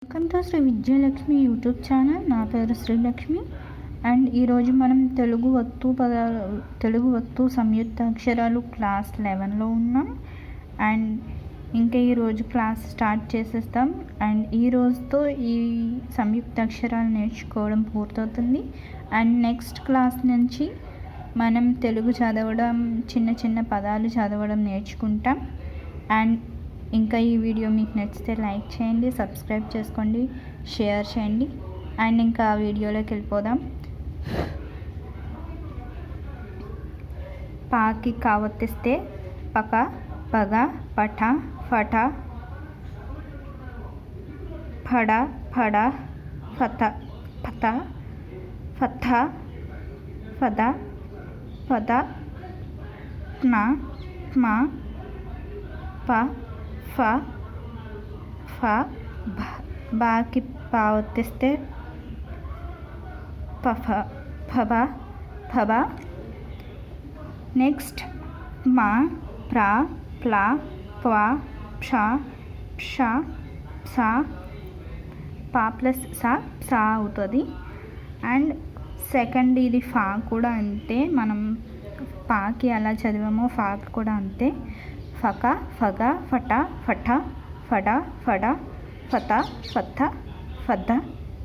Welcome to Shri Vijayalakshmi YouTube channel. నా పేరు Srilakshmi. And ఈరోజు మనం తెలుగు వత్తు సంయుక్తాక్షరాలు క్లాస్ 11లో ఉన్నాం. అండ్ ఇంకా ఈరోజు క్లాస్ స్టార్ట్ చేసేస్తాం. అండ్ ఈ రోజుతో ఈ సంయుక్తాక్షరాలు నేర్చుకోవడం పూర్తవుతుంది. అండ్ నెక్స్ట్ క్లాస్ నుంచి మనం తెలుగు చదవడం, చిన్న చిన్న పదాలు చదవడం నేర్చుకుంటాం. అండ్ ఇంకా ఈ వీడియో మీకు నచ్చితే లైక్ చేయండి, సబ్స్క్రైబ్ చేసుకోండి, షేర్ చేయండి. అండ్ ఇంకా ఆ వీడియోలోకి వెళ్ళిపోదాం. పాకి కావత్తిస్తే పక, పగ, పఠ, ఫట, ఫడ, ఫడ, ఫత, ఫత, ఫథ, ఫద, పద, న, మ, ప, ఫ, ఫ, బాకి పావతిస్తే పఫ, ఫబ, ఫబ. నెక్స్ట్ మా, ప్ర, ప్ల, ప్వ, క్ష, క్ష, స, ప ప్లస్ స అవుతుంది. అండ్ సెకండ్ ఇది ఫా కూడా అంతే. మనం పాకి ఎలా చదివామో ఫాకి కూడా అంతే. ఫక, ఫగ, ఫట, ఫఠ, ఫడ, ఫడ, ఫత, ఫథ, ఫద,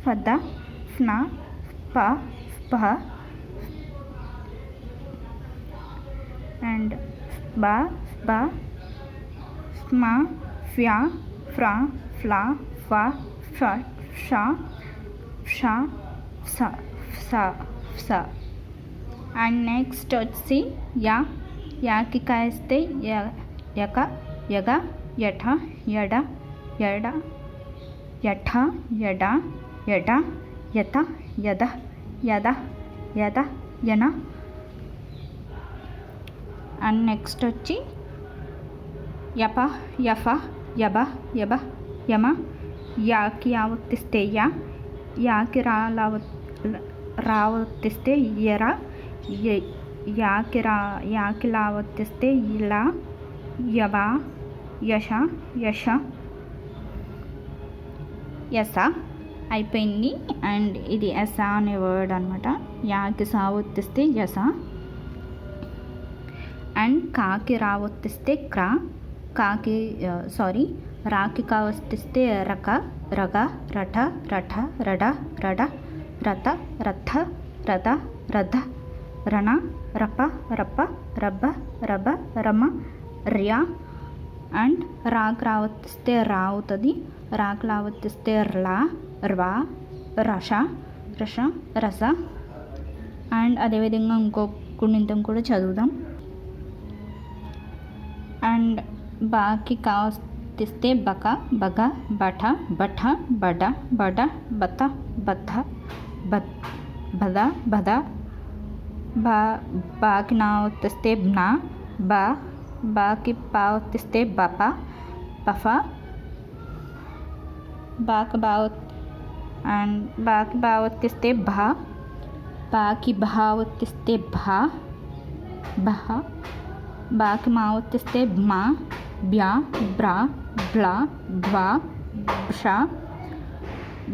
ఫద, ఫ్న, ప, ఫ. అండ్ బ, బ, స్మ, ఫ్య, ఫ్ర, ఫ్ల, ఫ, ఫ, ష, ష, స, స. అండ్ నెక్స్ట్ వచ్చి యా. యాకి కాయిస్తే యక, యగ, యఠ, యడ, యడ, యఠ, యడ, యడ, యత, యద, యద, యద, యన. అండ్ నెక్స్ట్ వచ్చి యప, యఫ, యబ, యబ, యమ. యాకి ఆవర్తిస్తే యా. యాకి రావర్తిస్తే యర. యాకి లావర్తిస్తే ఇలా, యవ, యశ, యశ, యస అయిపోయింది. అండ్ ఇది యస అనే వర్డ్ అనమాట. యాకి సావర్తిస్తే యస. అండ్ కాకి రావర్తిస్తే క్ర. రాకి కావర్తిస్తే రక, రగ, రఠ, రఠ, రడ, రడ, రత, రథ, రథ, రథ, రణ, రప, రప, రబ, రబ, రమ, ర్య. అండ్ రాకి రావర్తిస్తే రా అవుతుంది. రాకి లావర్తిస్తే ర్లా, ర్వా, రష, రష, రస. అండ్ అదేవిధంగా ఇంకో గుణింతం కూడా చదువుదాం. అండ్ బాకి కావర్తిస్తే బక, బగ, బఠ, బఠ, బడ, బడ, బత, బథ, బద, బద. బాకి నావర్తిస్తే నా, బా. బాకి పావర్తిస్తే బప, పఫ. బాకి భావర్తిస్తే భా. బాకి భావర్తిస్తే భా, భ. బాకి మావర్తిస్తే మా, బ్యా, బ్రా, బ్లా, భ్వా, భష.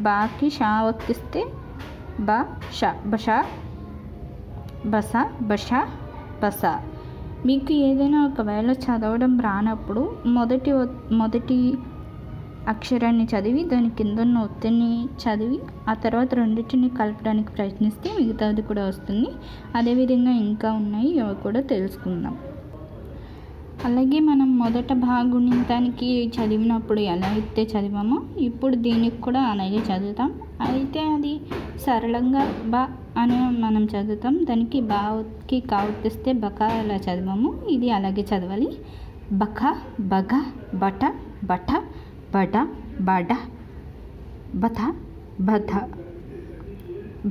బాకి షావర్తిస్తే బ, ష, బష, బస, బష, బస. మీకు ఏదైనా ఒకవేళ చదవడం రానప్పుడు మొదటి అక్షరాన్ని చదివి దాని కింద ఉన్న ఒత్తిడిని చదివి ఆ తర్వాత రెండింటిని కలపడానికి ప్రయత్నిస్తే మిగతాది కూడా వస్తుంది. అదేవిధంగా ఇంకా ఉన్నాయి, అవి కూడా తెలుసుకుందాం. అలాగే మనం మొదట భాగుణింతానికి చదివినప్పుడు ఎలా అయితే చదివామో ఇప్పుడు దీనికి కూడా అలాగే చదువుతాం. అయితే అది సరళంగా బ అని మనం చదువుతాం. దానికి బాకి కావర్తిస్తే బక ఎలా చదివాము, ఇది అలాగే చదవాలి. బక, బగ, బట, బఠ, బడ, బడ, బథ, బధ,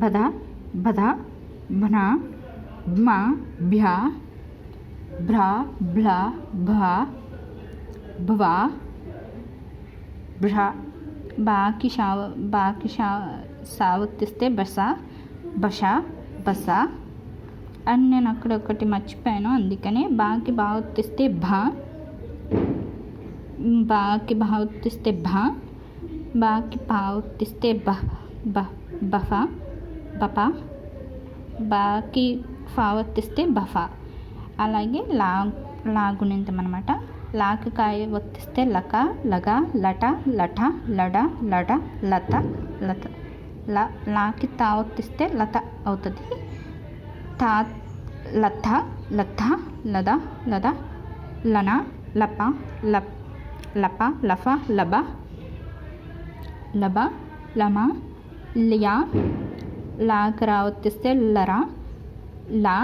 బద, బధ, భన, బ్మ, భ్యా, భ్రా, భ్లా, భా, భ్వా, భ్ర. బాకి సావర్తిస్తే బస, బష, బస. అండ్ నేను అక్కడ ఒకటి మర్చిపోయాను, అందుకనే బాకి భావర్తిస్తే భా. బాకి భావర్తిస్తే భా. బాకి పా ఒత్తిస్తే బ బ బఫా బపా. బాకి ఫా ఒత్తిస్తే బఫా. అలాగే లా గుణింతం అనమాట. లాకి కాయ ఒత్తిస్తే లక లగ లట లఠ లడ లడ లత లత. లాకి తా ఒత్తిస్తే లత అవుతుంది. తా లత లత లద లద లన లప లప లఫ లబ లబ లమ లియా. లాకి రా ఒత్తిస్తే లరా లా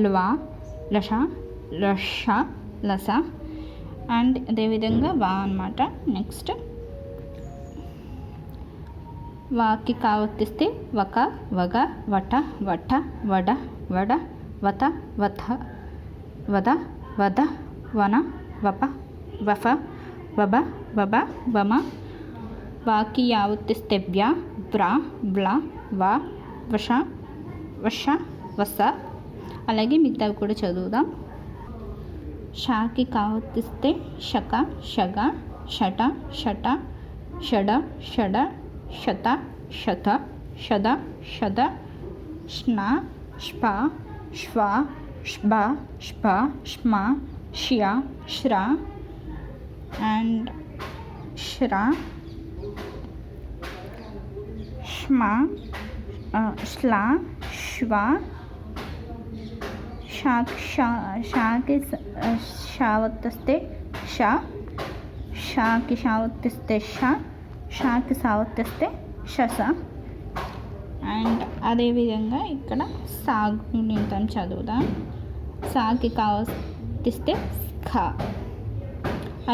ల్వా లష లష లస. అండ్ అదేవిధంగా వా అనమాట. నెక్స్ట్ వాకి కా ఒత్తిస్తే వక వగ వట వట వడ వడ వత వథ వద వద వన వప వఫ వబ వబ వమ. వాకి యా ఒత్తిస్తే వ్య వ్రా వ్లా వా వష వష వస. అలాగే మిగతావి కూడా చదువుదాం. షాకి కా ఒత్తిస్తే షక షగ షట షట షడ షడ శత శత షద షద స్న స్ప శ్వ ష్బ ష్ప ష్మ ష్య శ్ర అండ్ శ్ర ష్మ శ్ల శ్వ. షాకి షా ఒత్తిస్తే ష. షాకి షా ఒత్తిస్తే ష. షాకి సా ఒత్తిస్తే షస. అండ్ అదేవిధంగా ఇక్కడ సా గుణింతం చదువుదాం. సాకి కా ఒత్తిస్తే ఖ.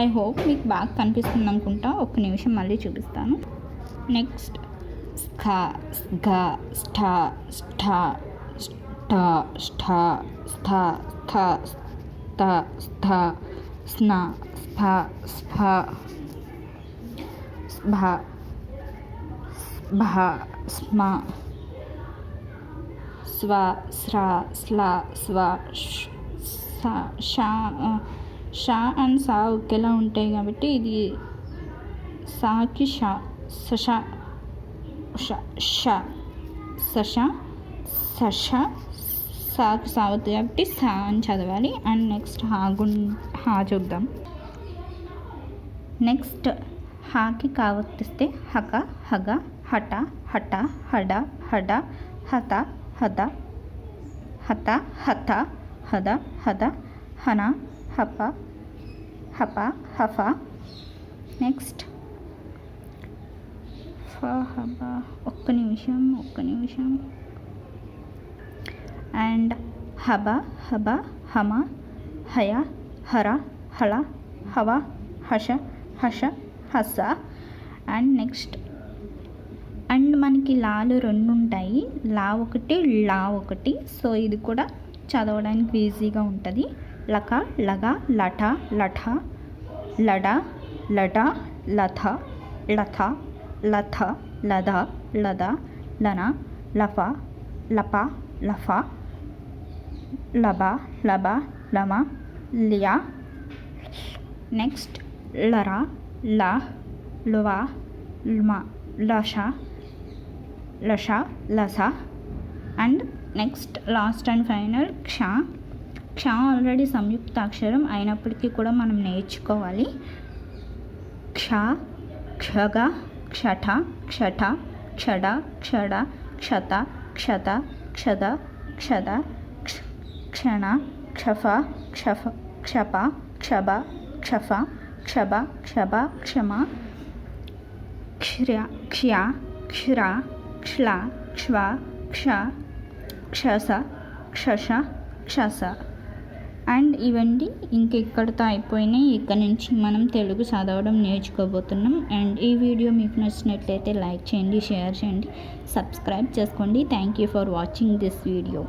ఐ హోప్ మీకు బాగా కనిపిస్తుంది అనుకుంటా. ఒక్క నిమిషం మళ్ళీ చూపిస్తాను. నెక్స్ట్ స్ఖ స్ఘ స్థ స్థ ష్ఠ ష్ఠ స్థ స్థ స్థ స్థ స్న స్ఫ స్ఫ స్భ స్భ స్మ స్వ స్ర స్ల స్వ షా అండ్ సా ఒకేలా ఉంటాయి కాబట్టి ఇది సాకి ష సష ష సష సష. సాకి సా అవుతుంది కాబట్టి సా అని చదవాలి. అండ్ నెక్స్ట్ హా చూద్దాం. నెక్స్ట్ హాకి కా ఒత్తిస్తే హక హగ హట హట హడ హడ హత హద హత హత హద హద హన హప హప హఫ. నెక్స్ట్ ఫ హబ. ఒక్క నిమిషం. అండ్ హబ హబ హమ హయ హర హళ హవ హష హష హస. అండ్ నెక్స్ట్ అండ్ మనకి లాలు 2 ఉంటాయి. లా ఒకటి లా ఒకటి. సో ఇది కూడా చదవడానికి ఈజీగా ఉంటుంది. లక లగ లఠ లఠ లడ లడ లథ లథ లథ లద లద లన లఫ లప లఫ లబ లబ లమ లియా. నెక్స్ట్ లరా లా లువా ల్మ లష లష లస. And next last and final క్ష. క్ష ఆల్రెడీ సంయుక్తాక్షరం అయినప్పటికీ కూడా మనం నేర్చుకోవాలి. క్ష క్షగ క్షఠ క్షఠ క్షడ క్షడ క్షత క్షత క్షద క్షద క్షణ క్షఫ క్షఫ క్షప క్షబ క్షఫ క్షబ క్షబ క్షమ క్షర్య క్ష్య క్షర క్ష్ల క్ష్వ క్ష క్షస క్షష క్షస. అండ్ ఇవన్నీ ఇంకెక్కడితో అయిపోయినాయి. ఇక్కడ నుంచి మనం తెలుగు చదవడం నేర్చుకోబోతున్నాం. అండ్ ఈ వీడియో మీకు నచ్చినట్లయితే లైక్ చేయండి, షేర్ చేయండి, సబ్స్క్రైబ్ చేసుకోండి. Thank you for watching this video.